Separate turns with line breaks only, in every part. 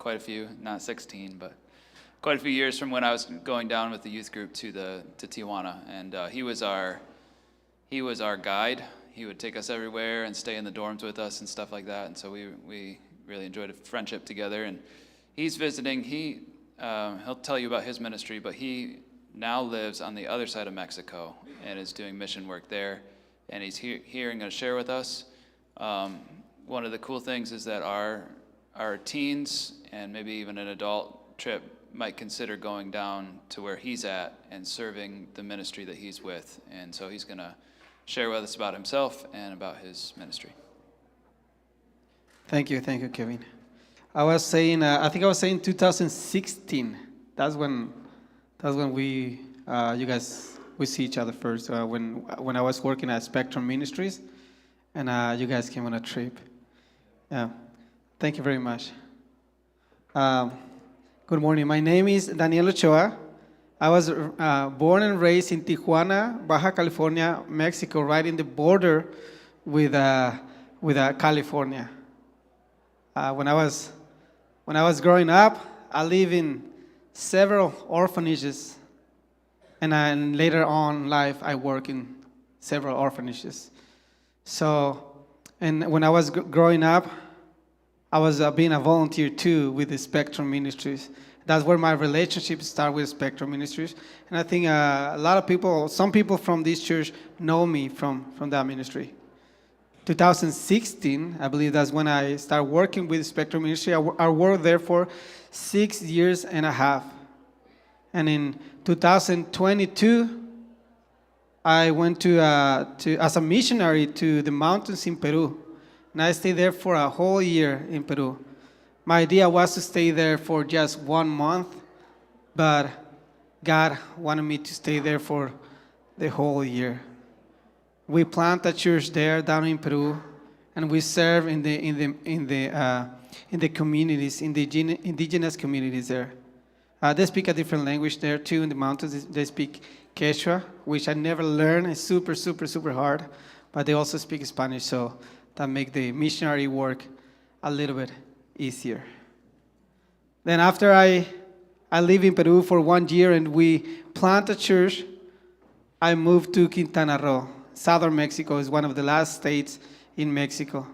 quite a few, not 16, but quite a few years from when I was going down with the youth group to Tijuana, and he was our guide. He would take us everywhere and stay in the dorms with us and stuff like that, and so we really enjoyed a friendship together. And he's visiting. He'll tell you about his ministry, but he now lives on the other side of Mexico and is doing mission work there, and he's here and going to share with us. One of the cool things is that our teens and maybe even an adult trip might consider going down to where he's at and serving the ministry that he's with. And so he's going to share with us about himself and about his ministry.
Thank you, Kevin. I think I was saying 2016. That's when we see each other first. When I was working at Spectrum Ministries, and you guys came on a trip. Yeah, thank you very much. Good morning. My name is Daniel Ochoa. I was born and raised in Tijuana, Baja California, Mexico, right in the border with California. When I was growing up, I lived in several orphanages, and later on in life, I work in several orphanages. So, and when I was growing up, I was being a volunteer too with the Spectrum Ministries. That's where my relationship started with Spectrum Ministries. And I think some people from this church know me from that ministry. 2016, I believe that's when I started working with Spectrum Ministry. I worked there for 6 years and a half. And in 2022, I went as a missionary to the mountains in Peru. And I stayed there for a whole year in Peru. My idea was to stay there for just 1 month, but God wanted me to stay there for the whole year. We planted a church there down in Peru, and we serve in the communities, in the indigenous communities there. They speak a different language there too in the mountains. They speak Quechua, which I never learned. It's super, super, super hard. But they also speak Spanish, so that makes the missionary work a little bit easier. Then after I lived in Peru for 1 year and we planted a church, I moved to Quintana Roo. Southern Mexico is one of the last states in Mexico.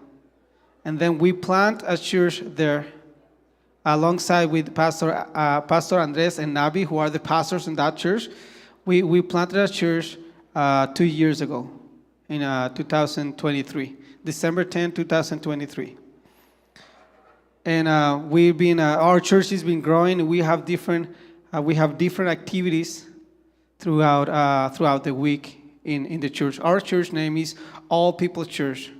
And then we planted a church there alongside with Pastor Andres and Nabi, who are the pastors in that church. We planted a church 2 years ago in 2023, December 10, 2023. And our church has been growing. We have different activities throughout the week in the church. Our church name is All People Church,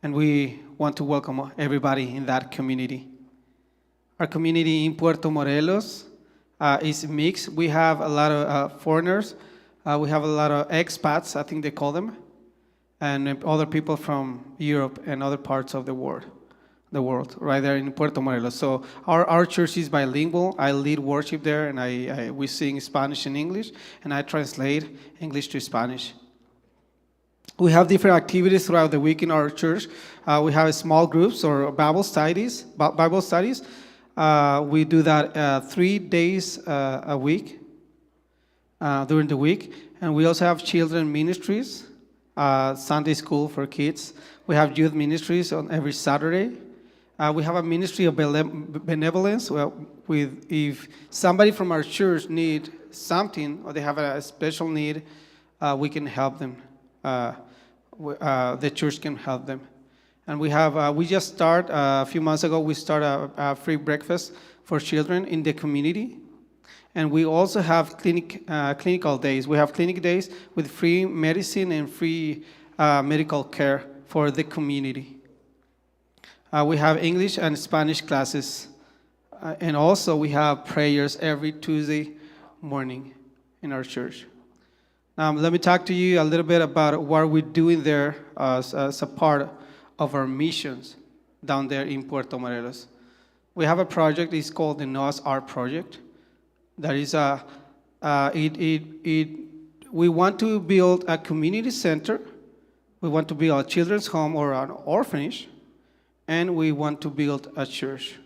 and we want to welcome everybody in that community. Our community in Puerto Morelos is mixed. We have a lot of foreigners. We have a lot of expats, I think they call them, and other people from Europe and other parts of the world, right there in Puerto Morelos. So our church is bilingual. I lead worship there, and we sing Spanish and English, and I translate English to Spanish. We have different activities throughout the week in our church. We have small groups or Bible studies. We do that 3 days a week during the week, and we also have children ministries, Sunday school for kids. We have youth ministries on every Saturday. We have a ministry of benevolence. If somebody from our church needs something or they have a special need, we can help them. The church can help them. And we just start a few months ago. We start a free breakfast for children in the community, and we also have clinical days. We have clinic days with free medicine and free medical care for the community. We have English and Spanish classes, and also we have prayers every Tuesday morning in our church. Let me talk to you a little bit about what we're doing there as a part of our missions down there in Puerto Morelos. We have a project. It's called the Noah's Ark Project. That is we want to build a community center. We want to build a children's home or an orphanage, and we want to build a church.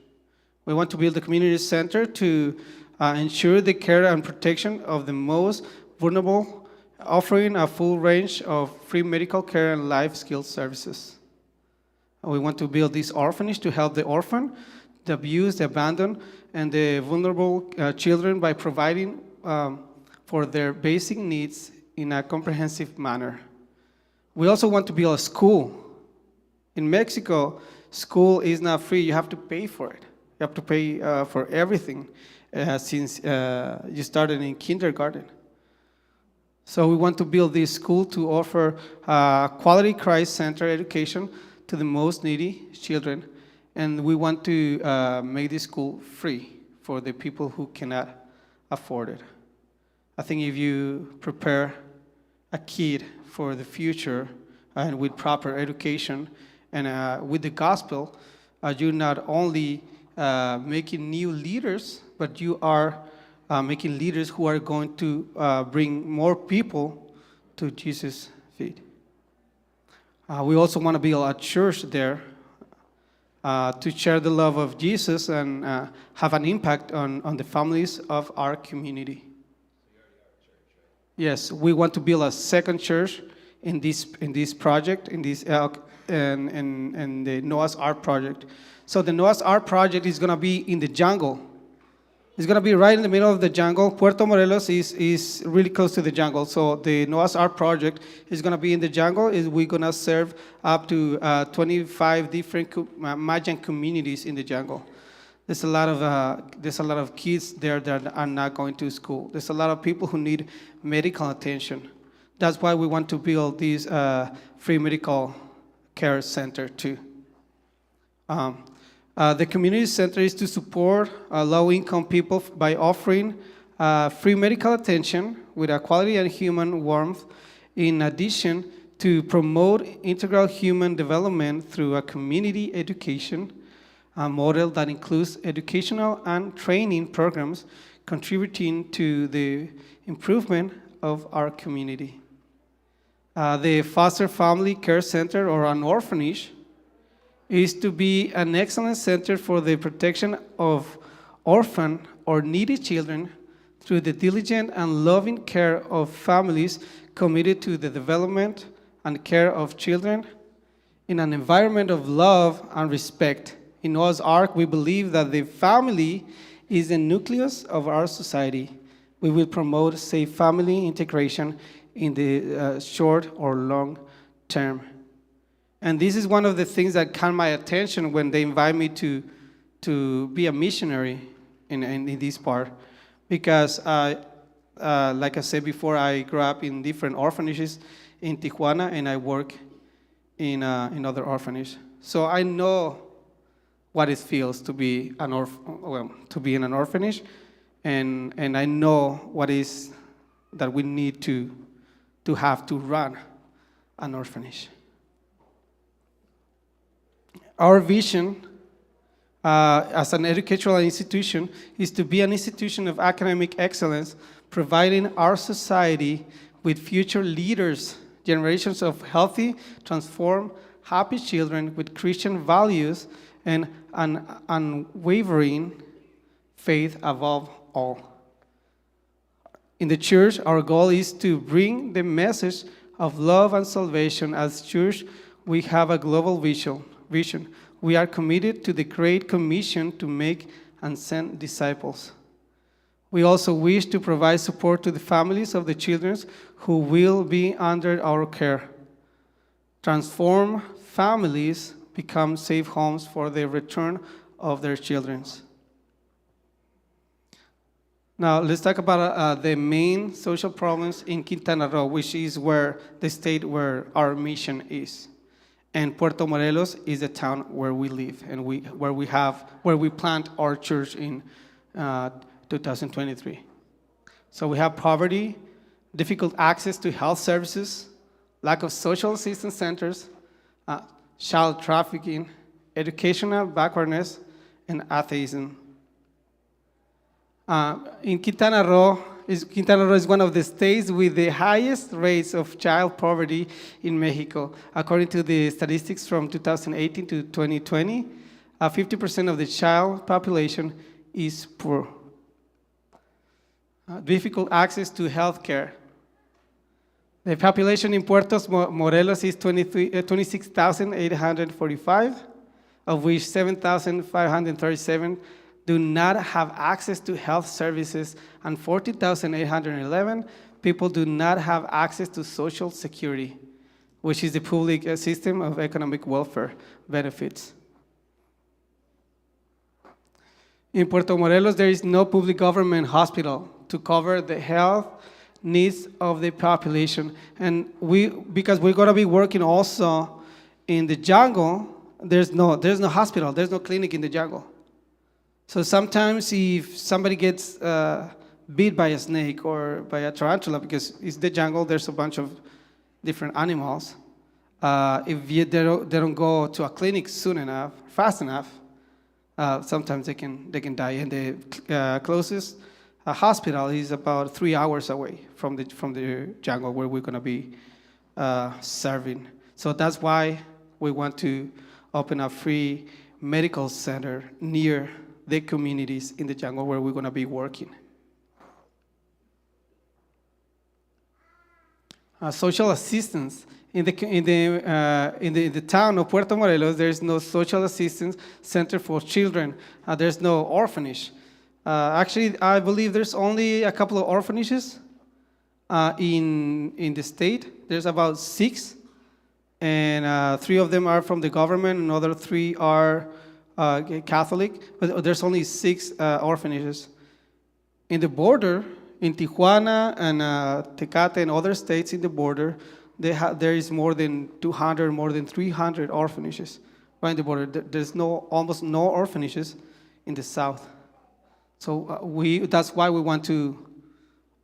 We want to build a community center to ensure the care and protection of the most vulnerable, offering a full range of free medical care and life skills services. We want to build this orphanage to help the orphan, the abused, the abandoned, and the vulnerable children by providing for their basic needs in a comprehensive manner. We also want to build a school. In Mexico, school is not free. You have to pay for it. You have to pay for everything since you started in kindergarten. So we want to build this school to offer quality Christ-centered education to the most needy children. And we want to make this school free for the people who cannot afford it. I think if you prepare a kid for the future and with proper education and with the gospel, you're not only making new leaders, but you are making leaders who are going to bring more people to Jesus' feet. We also want to build a church there to share the love of Jesus and have an impact on the families of our community. Yes, we want to build a second church in this project, in the Noah's Ark project. So the Noah's Ark project is going to be in the jungle. It's going to be right in the middle of the jungle. Puerto Morelos is really close to the jungle. So the Noah's Ark project is going to be in the jungle. We're going to serve up to 25 different Mayan communities in the jungle. There's a lot of kids there that are not going to school. There's a lot of people who need medical attention. That's why we want to build this free medical care center too. The community center is to support low-income people by offering free medical attention with a quality and human warmth, in addition to promote integral human development through a community education model that includes educational and training programs contributing to the improvement of our community. The foster family care center, or an orphanage, is to be an excellent center for the protection of orphan or needy children through the diligent and loving care of families committed to the development and care of children in an environment of love and respect. In Noah's Ark, we believe that the family is the nucleus of our society. We will promote safe family integration in the short or long term. And this is one of the things that caught my attention when they invite me to be a missionary in this part. Because, like I said before, I grew up in different orphanages in Tijuana, and I work in other orphanages. So I know what it feels to be to be in an orphanage, and I know what is that we need to have to run an orphanage. Our vision as an educational institution is to be an institution of academic excellence, providing our society with future leaders, generations of healthy, transformed, happy children with Christian values and an unwavering faith above all. In the church, our goal is to bring the message of love and salvation. As church, we have a global vision. We are committed to the Great Commission to make and send disciples. We also wish to provide support to the families of the children who will be under our care. Transform families become safe homes for the return of their children. Now, let's talk about the main social problems in Quintana Roo, which is where the state where our mission is. And Puerto Morelos is the town where we live and where we plant our church in 2023. So we have poverty, difficult access to health services, lack of social assistance centers, child trafficking, educational backwardness, and atheism. Quintana Roo is one of the states with the highest rates of child poverty in Mexico. According to the statistics from 2018 to 2020, 50% of the child population is poor. Difficult access to health care. The population in Puerto Morelos is 26,845, of which 7,537 do not have access to health services, and 40,811 people do not have access to Social Security, which is the public system of economic welfare benefits. In Puerto Morelos, there is no public government hospital to cover the health needs of the population. And because we're going to be working also in the jungle, there's no hospital, there's no clinic in the jungle. So sometimes if somebody gets bit by a snake or by a tarantula, because it's the jungle, there's a bunch of different animals. If they don't go to a clinic soon enough, fast enough, sometimes they can die. And the closest hospital is about 3 hours away from the jungle where we're going to be serving. So that's why we want to open a free medical center near the communities in the jungle where we're going to be working. Social assistance. In the town of Puerto Morelos, there is no social assistance center for children. There's no orphanage. Actually, I believe there's only a couple of orphanages in the state. There's about 6, and 3 of them are from the government, and other 3 are Catholic, but there's only 6 orphanages. In the border, in Tijuana and Tecate and other states in the border, there is more than 200, more than 300 orphanages right in the border. There's almost no orphanages in the south. So that's why we want to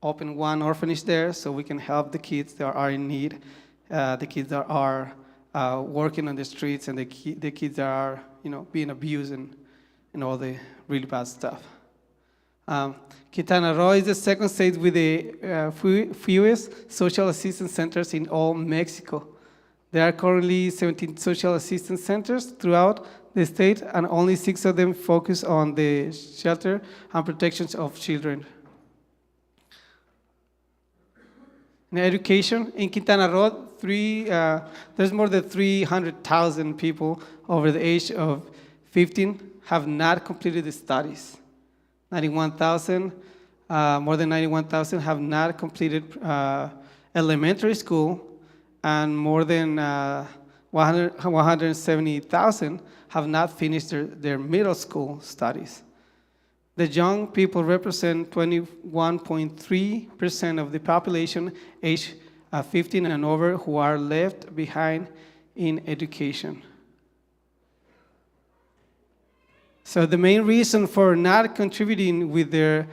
open one orphanage there, so we can help the kids that are in need, the kids that are working on the streets, and the kids that are being abused and all the really bad stuff. Quintana Roo is the second state with the fewest social assistance centers in all Mexico. There are currently 17 social assistance centers throughout the state, and only 6 of them focus on the shelter and protections of children. In education, in Quintana Roo, there's more than 300,000 people over the age of 15 have not completed the studies. 91,000, more than 91,000 have not completed elementary school, and more than 170,000 have not finished their middle school studies. The young people represent 21.3% of the population aged 15 and over who are left behind in education. So the main reason for not contributing with their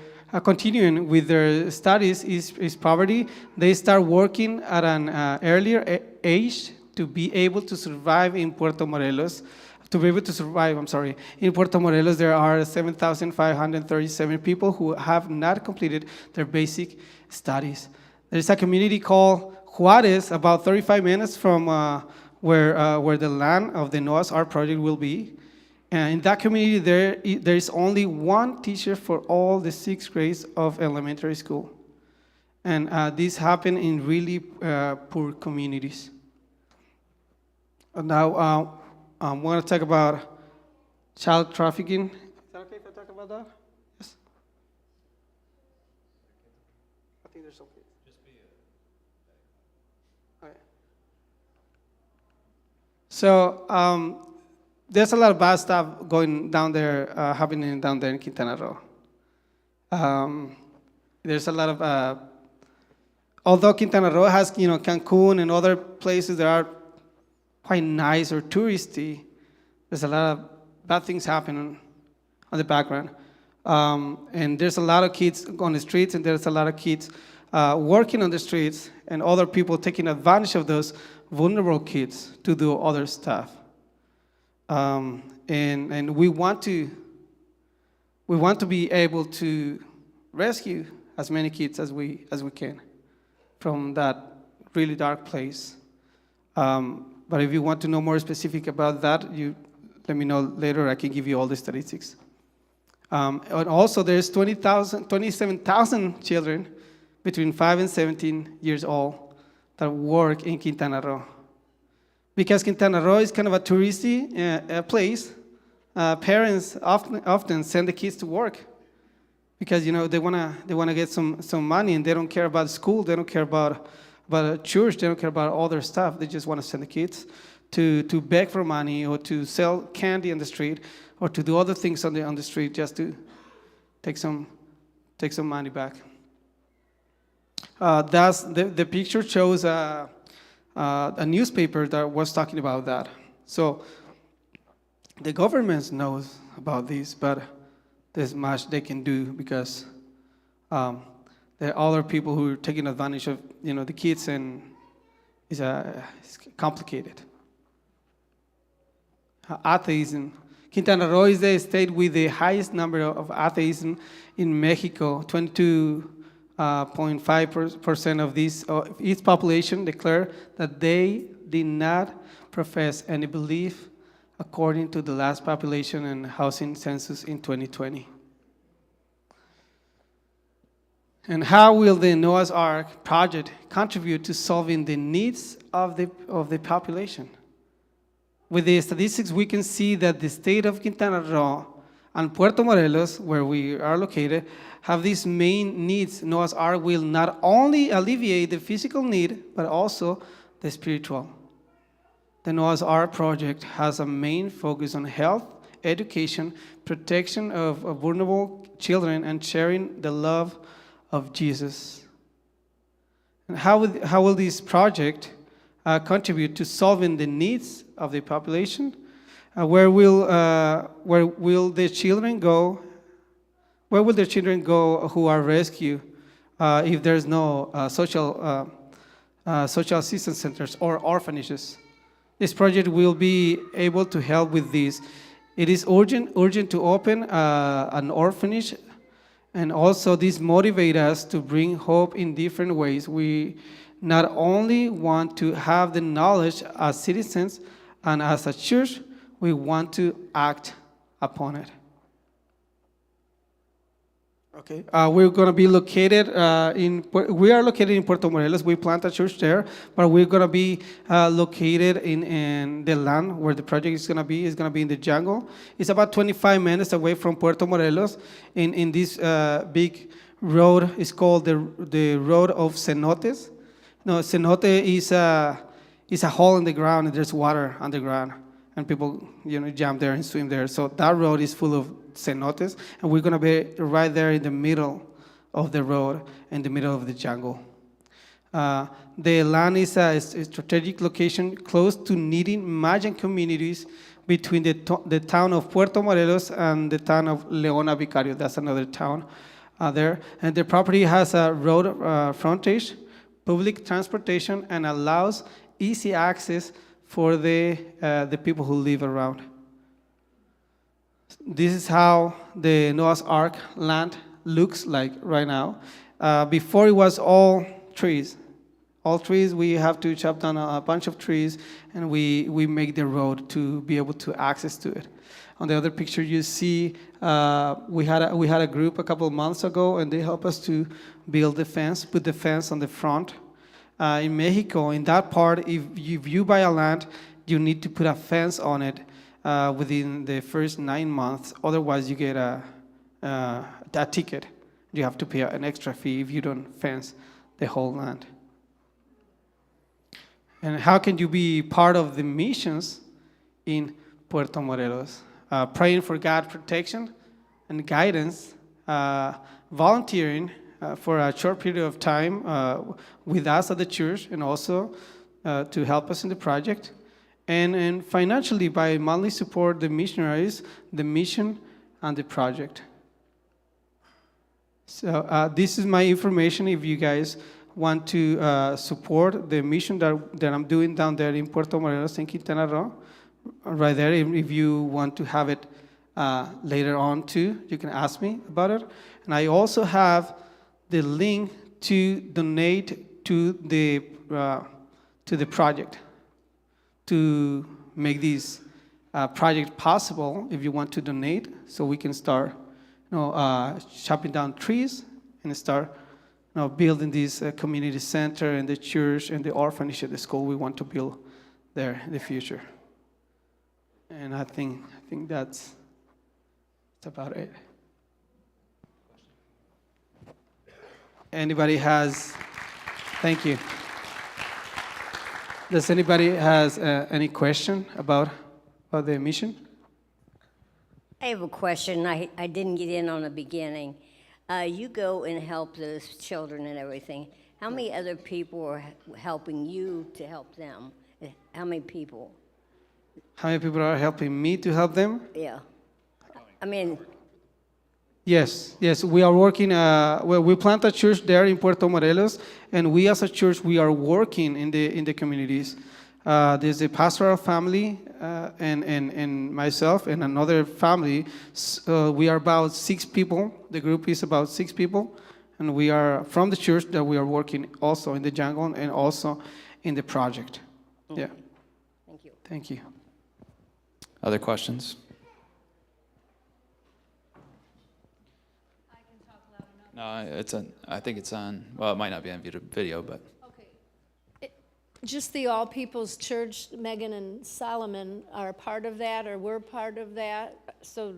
continuing with their studies is poverty. They start working at an earlier age to be able to survive in Puerto Morelos. In Puerto Morelos, there are 7,537 people who have not completed their basic studies. There's a community called Juarez, about 35 minutes from where the land of the Noah's Ark project will be. And in that community, there is only one teacher for all the 6 grades of elementary school. And this happened in really poor communities. Now, I want to talk about child trafficking. Is that okay if I talk about that? Yes? I think there's okay. Just be okay. So, there's a lot of bad stuff going down there, happening down there in Quintana Roo. There's a lot of, although Quintana Roo has, Cancun and other places that are quite nice or touristy, there's a lot of bad things happening on the background. And there's a lot of kids on the streets, and there's a lot of kids working on the streets, and other people taking advantage of those vulnerable kids to do other stuff. And we want to be able to rescue as many kids as we can from that really dark place. But if you want to know more specific about that, let me know later. I can give you all the statistics. And also, there's 27,000 children between 5 and 17 years old that work in Quintana Roo. Because Quintana Roo is kind of a touristy place, parents often send the kids to work because they wanna get some money, and they don't care about school, they don't care about church, they don't care about all their stuff. They just want to send the kids to beg for money, or to sell candy on the street, or to do other things on the street just to take some money back. That's the picture shows a newspaper that was talking about that. So the government knows about this, but there's much they can do because there are other people who are taking advantage of the kids, and it's complicated. Atheism. Quintana Roo is the state with the highest number of atheism in Mexico. 22.5% of its population declare that they did not profess any belief, according to the last population and housing census in 2020. And how will the Noah's Ark project contribute to solving the needs of the population? With the statistics, we can see that the state of Quintana Roo and Puerto Morelos, where we are located, have these main needs. Noah's Ark will not only alleviate the physical need, but also the spiritual. The Noah's Ark project has a main focus on health, education, protection of vulnerable children, and sharing the love of Jesus. And how will this project contribute to solving the needs of the population? Where will the children go? Where will the children go who are rescued if there's no social assistance centers or orphanages? This project will be able to help with this. It is urgent to open an orphanage, and also this motivates us to bring hope in different ways. We not only want to have the knowledge as citizens and as a church, we want to act upon it. Okay, we're going to be located we are located in Puerto Morelos. We plant a church there, but we're going to be located in the land where the project is going to be. It's going to be in the jungle. It's about 25 minutes away from Puerto Morelos. In this big road, it's called the Road of Cenotes. No, cenote is a hole in the ground, and there's water underground, and people jump there and swim there. So that road is full of cenotes, and we're going to be right there in the middle of the road, in the middle of the jungle. The land is a strategic location close to needing Mayan communities between the town of Puerto Morelos and the town of Leona Vicario. That's another town there. And the property has a road frontage, public transportation, and allows easy access for the people who live around. This is how the Noah's Ark land looks like right now. Before it was all trees. All trees, we have to chop down a bunch of trees, and we make the road to be able to access to it. On the other picture, you see we had a group a couple of months ago, and they helped us to build the fence, put the fence on the front. In Mexico, in that part, if you buy a land, you need to put a fence on it within the first 9 months. Otherwise, you get a ticket. You have to pay an extra fee if you don't fence the whole land. And how can you be part of the missions in Puerto Morelos? Praying for God's protection and guidance, volunteering for a short period of time with us at the church, and also to help us in the project, and financially by monthly support the missionaries, the mission, and the project. So this is my information if you guys want to support the mission that I'm doing down there in Puerto Morelos in Quintana Roo. Right there, if you want to have it later on too, you can ask me about it. And I also have the link to donate to the project to make this project possible if you want to donate, so we can start, chopping down trees and start, building this community center and the church and the orphanage at the school we want to build there in the future. And I think that's about it. Anybody has? Thank you. Does anybody has any question about the mission?
I have a question. I didn't get in on the beginning. You go and help those children and everything. How many other people are helping you to help them? How many people?
How many people are helping me to help them?
Yeah. I mean,
Yes, we are working, we plant a church there in Puerto Morelos, and we as a church, we are working in the communities. There's a pastoral family, and myself and another family. We are about 6 people. The group is about 6 people, and we are from the church that we are working also in the jungle and also in the project.
okay.
Yeah,
Thank you.
thank you.
Other questions? No, I think it's on, well, it might not be on video, but.
Okay. Just the All People's Church, Megan and Solomon are part of that, or were part of that? So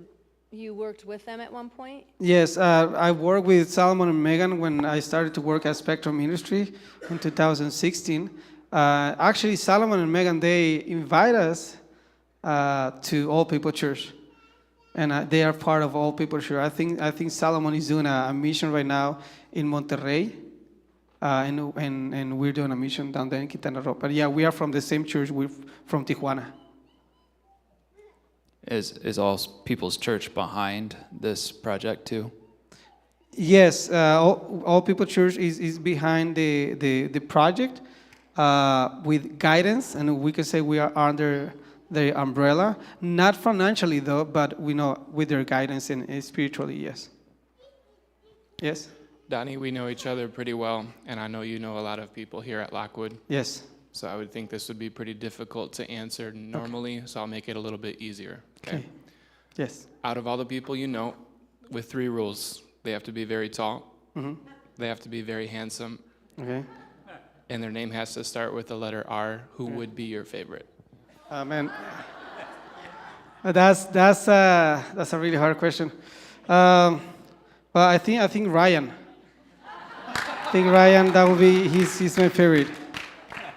you worked with them at one point?
Yes, I worked with Solomon and Megan when I started to work at Spectrum Ministries in 2016. Actually, Solomon and Megan, they invite us to All People Church, and they are part of All People Church. I think Solomon is doing a mission right now in Monterrey, and we're doing a mission down there in Quintana Roo. But yeah, we are from the same church. We're from Tijuana.
Is All People's Church behind this project too?
Yes, All People Church is behind the project with guidance, and we can say we are under the umbrella, not financially though, but we know with their guidance and spiritually, yes. Yes?
Donnie, we know each other pretty well, and I know you know a lot of people here at Lockwood.
Yes.
So I would think this would be pretty difficult to answer normally, so I'll make it a little bit easier. Okay?
Yes.
Out of all the people you know, with 3 rules. They have to be very tall, they have to be very handsome,
Okay.
and their name has to start with the letter R. Who would be your favorite?
Man, that's a really hard question. Well, I think Ryan. I think Ryan, that will be he's my favorite.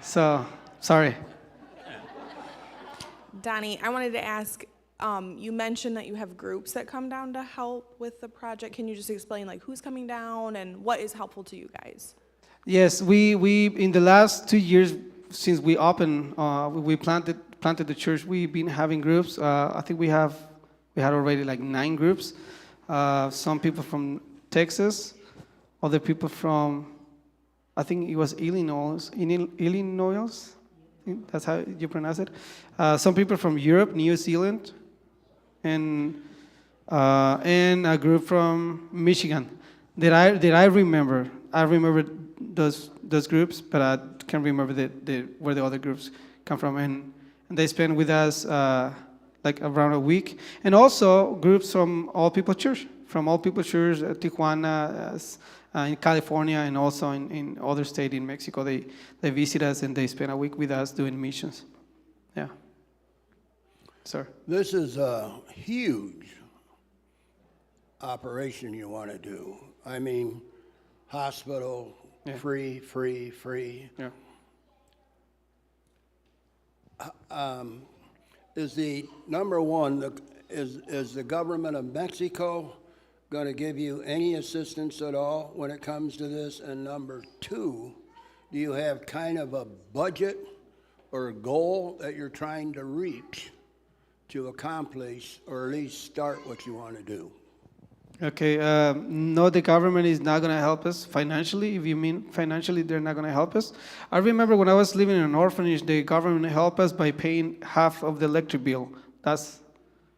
So sorry.
Donnie, I wanted to ask, you mentioned that you have groups that come down to help with the project. Can you just explain like who's coming down and what is helpful to you guys?
Yes, we in the last 2 years since we opened, we planted the church. We've been having groups. I think we had already like 9 groups. Some people from Texas, other people from, I think it was Illinois. That's how you pronounce it. Some people from Europe, New Zealand, and a group from Michigan. That I remember. I remember those groups, but I can't remember where the other groups come from. And they spent with us like around a week. And also groups from All People Church, Tijuana, in California, and also in other states in Mexico. They visit us and they spend a week with us doing missions. Yeah. Sir.
This is a huge operation you want to do. I mean, hospital,
Yeah.
free.
Yeah.
Is the number one, is the government of Mexico going to give you any assistance at all when it comes to this? And number 2, do you have kind of a budget or a goal that you're trying to reach to accomplish or at least start what you want to do?
Okay, no, the government is not going to help us financially. If you mean financially, they're not going to help us. I remember when I was living in an orphanage, the government helped us by paying half of the electric bill. That's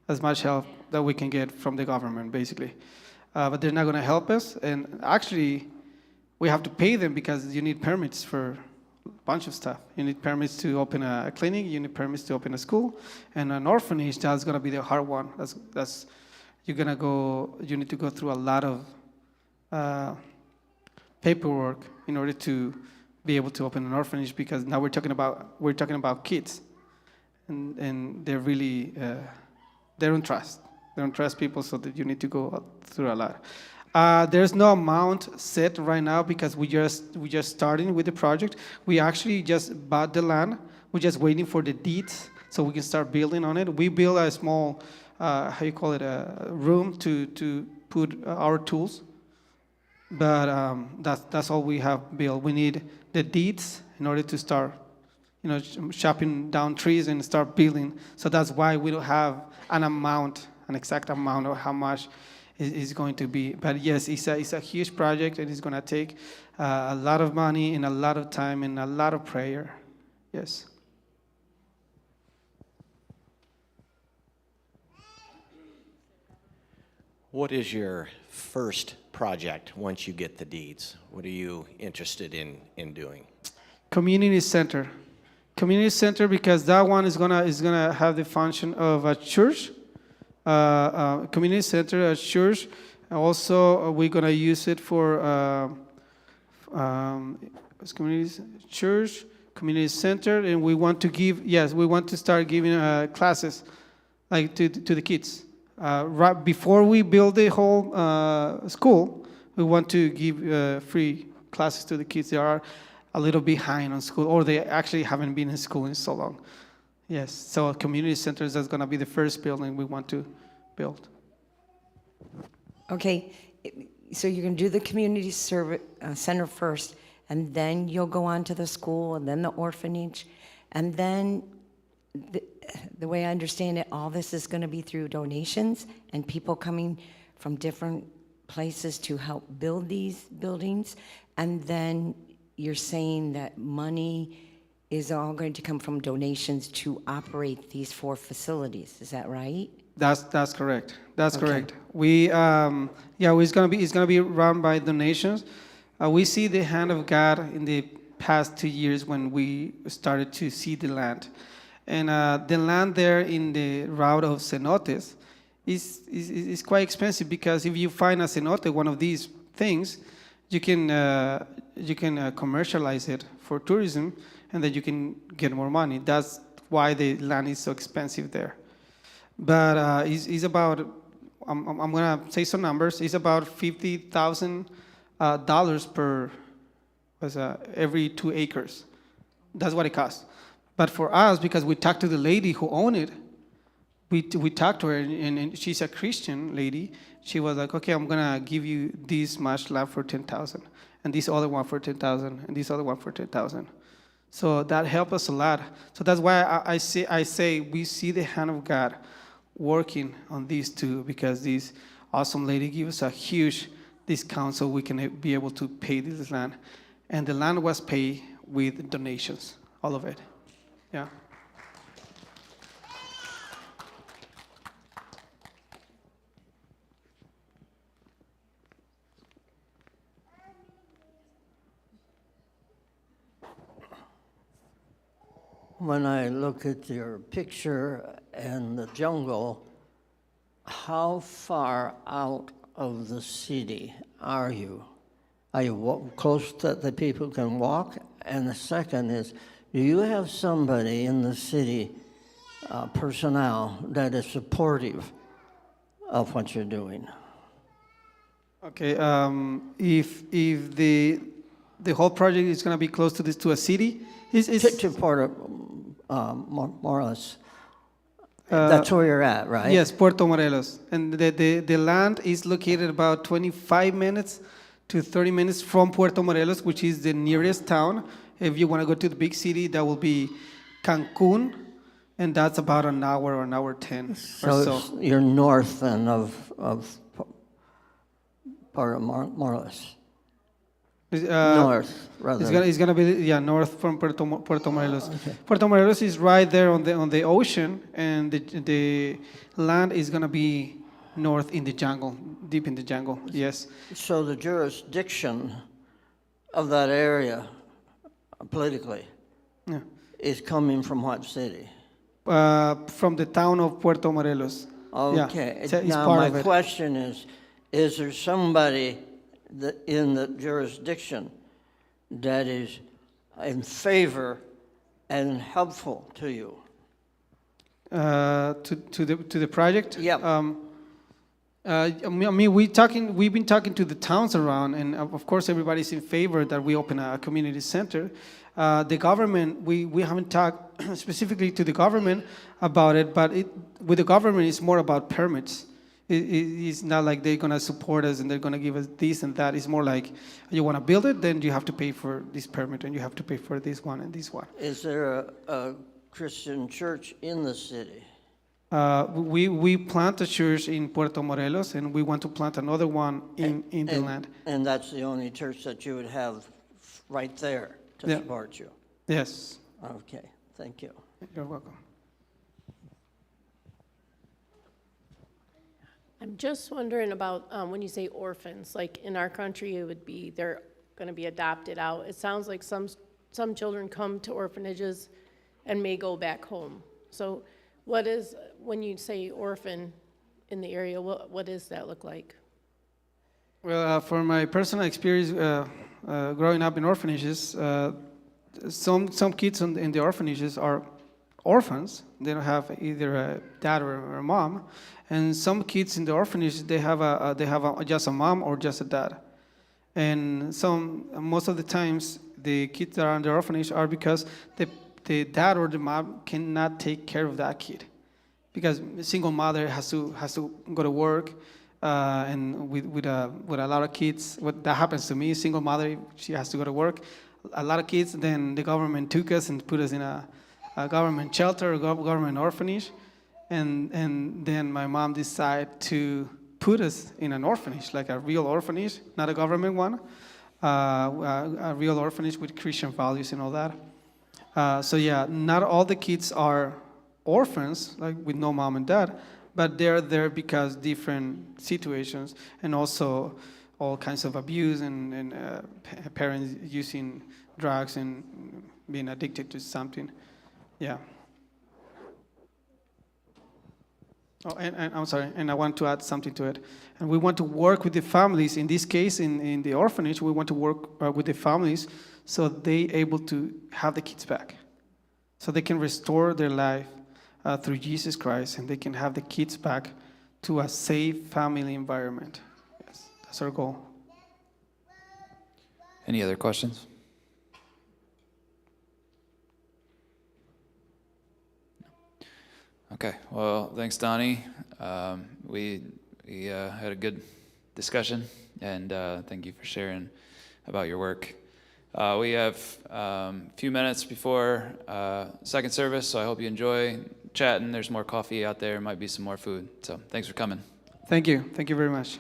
as much help that we can get from the government, basically. But they're not going to help us. And actually, we have to pay them because you need permits for bunch of stuff. You need permits to open a clinic, you need permits to open a school, and an orphanage, that's gonna be the hard one. You need to go through a lot of paperwork in order to be able to open an orphanage, because now we're talking about kids, and they're really they don't trust people, so that you need to go through a lot. There's no amount set right now because we just starting with the project. We actually just bought the land. We're just waiting for the deeds so we can start building on it. We built a small a room to put our tools. But that's all we have built. We need the deeds in order to start, chopping down trees and start building. So that's why we don't have an exact amount of how much is going to be. But yes, it's a huge project, and it's going to take a lot of money and a lot of time and a lot of prayer. Yes.
What is your first project once you get the deeds? What are you interested in doing?
Community center. Community center, because that one is gonna have the function of a church. Community center, a church. Also, we're gonna use it for community church, community center, and we want to start giving classes, like to the kids. Right before we build the whole school, we want to give free classes to the kids. They are a little behind on school, or they actually haven't been in school in so long. Yes, so community centers is going to be the first building we want to build.
Okay, so you're going to do the community center first, and then you'll go on to the school, and then the orphanage, and then the way I understand it, all this is going to be through donations and people coming from different places to help build these buildings. And then you're saying that money is all going to come from donations to operate these 4 facilities. Is that right?
That's correct. That's okay. Correct. It's gonna be run by donations. We see the hand of God in the past 2 years when we started to see the land. And the land there in the route of cenotes is quite expensive, because if you find a cenote, one of these things, you can commercialize it for tourism, and then you can get more money. That's why the land is so expensive there. But it's about, I'm gonna say some numbers. It's about $50,000 per every 2 acres. That's what it costs. But for us, because we talked to the lady who owned it, we talked to her, and she's a Christian lady. She was like, okay, I'm gonna give you this much land for 10,000, and this other one for 10,000, and this other one for 10,000. So that helped us a lot. So that's why I say we see the hand of God working on these two, because this awesome lady gave us a huge discount so we can be able to pay this land, and the land was paid with donations, all of it. Yeah.
When I look at your picture and the jungle, how far out of the city are you? Are you close that people can walk? And the second is, do you have somebody in the city, personnel, that is supportive of what you're doing?
Okay. If the whole project is going to be close to a city,
to Puerto Morelos. That's where you're at, right?
Yes, Puerto Morelos, and the land is located about 25 minutes to 30 minutes from Puerto Morelos, which is the nearest town. If you want to go to the big city, that will be Cancun, and that's about an hour or an hour 10 or so.
You're north then of Puerto Morelos. North, rather.
It's gonna be north from Puerto Morelos. Okay. Puerto Morelos is right there on the ocean, and the land is gonna be north in the jungle, deep in the jungle. Yes.
So the jurisdiction of that area politically,
Yeah.
is coming from what city?
From the town of Puerto Morelos. Yeah,
Okay.
it's
Now,
part
my
of it.
question is there somebody in the jurisdiction that is in favor and helpful to you?
To the project.
Yep.
I mean, we've been talking to the towns around, and of course, everybody's in favor that we open a community center. The government, we haven't talked specifically to the government about it, but with the government, it's more about permits. It's not like they're gonna support us and they're gonna give us this and that. It's more like, you wanna build it, then you have to pay for this permit, and you have to pay for this one and this one.
Is there a Christian church in the city?
We plant a church in Puerto Morelos, and we want to plant another one in the land.
And that's the only church that you would have right there to
Yeah.
support you?
Yes,
Okay, thank you.
you're welcome.
I'm just wondering about when you say orphans, like in our country, it would be they're going to be adopted out. It sounds like some children come to orphanages and may go back home. So what is, when you say orphan in the area, what does that look like?
Well, from my personal experience growing up in orphanages, some kids in the orphanages are orphans. They don't have either a dad or a mom, and some kids in the orphanage they have just a mom or just a dad, and most of the times the kids that are in the orphanage are because the dad or the mom cannot take care of that kid, because a single mother has to go to work, and with a lot of kids, that happens to me. Single mother, she has to go to work. A lot of kids. Then the government took us and put us in a government shelter, a government orphanage, and then my mom decided to put us in an orphanage, like a real orphanage, not a government one, a real orphanage with Christian values and all that. So yeah, not all the kids are orphans, like with no mom and dad, but they're there because different situations, and also all kinds of abuse and parents using drugs and being addicted to something. Yeah. Oh, and I'm sorry, and I want to add something to it. And we want to work with the families. In this case, in the orphanage, we want to work with the families so they able to have the kids back, so they can restore their life through Jesus Christ, and they can have the kids back to a safe family environment. Yes, that's our goal.
Any other questions? Okay, well, thanks, Donnie. We had a good discussion, and thank you for sharing about your work. We have a few minutes before second service, so I hope you enjoy chatting. There's more coffee out there, might be some more food. So thanks for coming.
Thank you. Thank you very much.